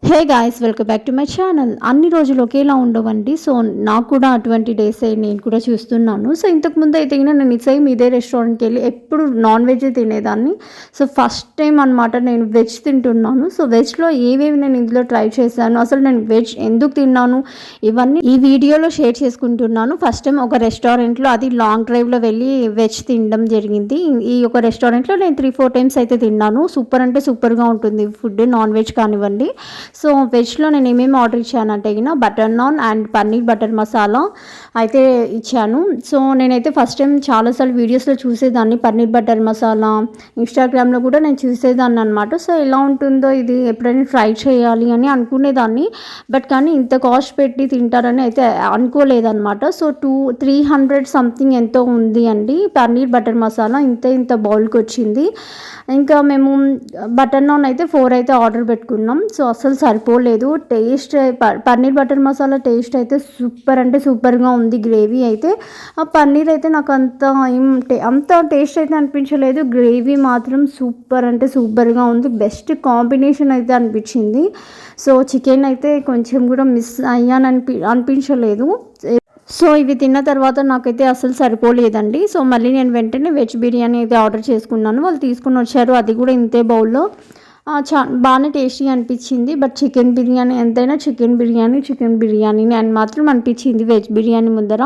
Hey guys, welcome back to my channel. అన్ని రోజులు ఒకేలా ఉండవండి. సో నాకు కూడా అటువంటి డేస్ నేను కూడా చూస్తున్నాను. సో ఇంతకుముందు అయితే నేను సేమ్ ఇదే రెస్టారెంట్కి వెళ్ళి ఎప్పుడు నాన్ వెజ్ తినేదాన్ని. సో ఫస్ట్ టైం అనమాట నేను వెజ్ తింటున్నాను. సో వెజ్లో ఏవేవి నేను ఇందులో ట్రై చేశాను, అసలు నేను వెజ్ ఎందుకు తిన్నాను, ఇవన్నీ ఈ వీడియోలో షేర్ చేసుకుంటున్నాను. ఫస్ట్ టైం ఒక రెస్టారెంట్లో, అది లాంగ్ డ్రైవ్లో వెళ్ళి వెజ్ తినడం జరిగింది. ఈ ఒక రెస్టారెంట్లో నేను 3-4 టైమ్స్ అయితే తిన్నాను. సూపర్ అంటే సూపర్గా ఉంటుంది ఫుడ్, నాన్ వెజ్ కానివ్వండి. సో వెజ్లో నేను ఏమేమి ఆర్డర్ ఇచ్చానంటే butter naan and paneer butter masala అయితే ఇచ్చాను. సో నేనైతే ఫస్ట్ టైం చాలాసార్లు వీడియోస్లో చూసేదాన్ని పన్నీర్ బటర్ మసాలా, ఇన్స్టాగ్రామ్లో కూడా నేను చూసేదాన్ని అనమాట. సో ఎలా ఉంటుందో ఇది ఎప్పుడైనా ట్రై చేయాలి అని అనుకునేదాన్ని. బట్ కానీ ఇంత కాస్ట్ పెట్టి తింటారని అయితే అనుకోలేదన్నమాట. సో 300 సంథింగ్ ఎంతో ఉంది అండి పన్నీర్ బటర్ మసాలా. ఇంత బౌల్కి వచ్చింది. ఇంకా మేము బటర్ నాన్ అయితే 4 అయితే ఆర్డర్ పెట్టుకున్నాం. సో అసలు సరిపోలేదు taste. Paneer butter masala taste అయితే సూపర్ అంటే సూపర్గా ఉంది. గ్రేవీ అయితే ఆ పన్నీర్ అయితే నాకు అంత టేస్ట్ అయితే అనిపించలేదు. గ్రేవీ మాత్రం సూపర్ అంటే సూపర్గా ఉంది. బెస్ట్ కాంబినేషన్ అయితే అనిపించింది. సో చికెన్ అయితే కొంచెం కూడా మిస్ అనిపించలేదు. సో ఇవి తిన్న తర్వాత నాకైతే అసలు సరిపోలేదండి. సో మళ్ళీ నేను వెంటనే వెజ్ బిర్యానీ అయితే ఆర్డర్ చేసుకున్నాను. వాళ్ళు తీసుకుని వచ్చారు, అది కూడా ఇంతే బౌల్లో. బాగానే టేస్టీ అనిపించింది. బట్ చికెన్ బిర్యానీ ఎంతైనా చికెన్ బిర్యానీ అని మాత్రం అనిపించింది వెజ్ బిర్యానీ ముందర.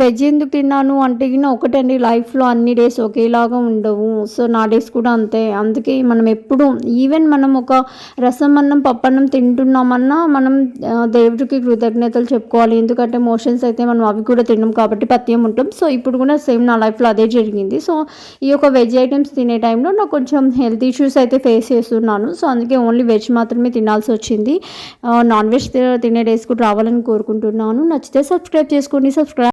వెజ్ ఎందుకు తిన్నాను అంటే ఒకటండి, లైఫ్లో అన్ని డేస్ ఒకేలాగా ఉండవు. సో నా డేస్ కూడా అంతే. అందుకే మనం ఎప్పుడు ఈవెన్ మనం ఒక రసం అన్నం పప్పన్నం తింటున్నామన్నా మనం దేవుడికి కృతజ్ఞతలు చెప్పుకోవాలి. ఎందుకంటే మోషన్స్ అయితే మనం అవి కూడా తిన్నాం కాబట్టి పథ్యం ఉంటాం. సో ఇప్పుడు కూడా సేమ్ నా లైఫ్లో అదే జరిగింది. సో ఈ యొక్క వెజ్ ఐటమ్స్ తినే టైంలో నాకు కొంచెం హెల్త్ ఇష్యూస్ అయితే ఫేస్ చేస్తున్నాను. సో అందుకే ఓన్లీ వెజ్ మాత్రమే తినాల్సి వచ్చింది. నాన్ వెజ్ తినే డేస్ కూడా రావాలని కోరుకుంటున్నాను. నచ్చితే సబ్స్క్రైబ్ చేసుకోండి.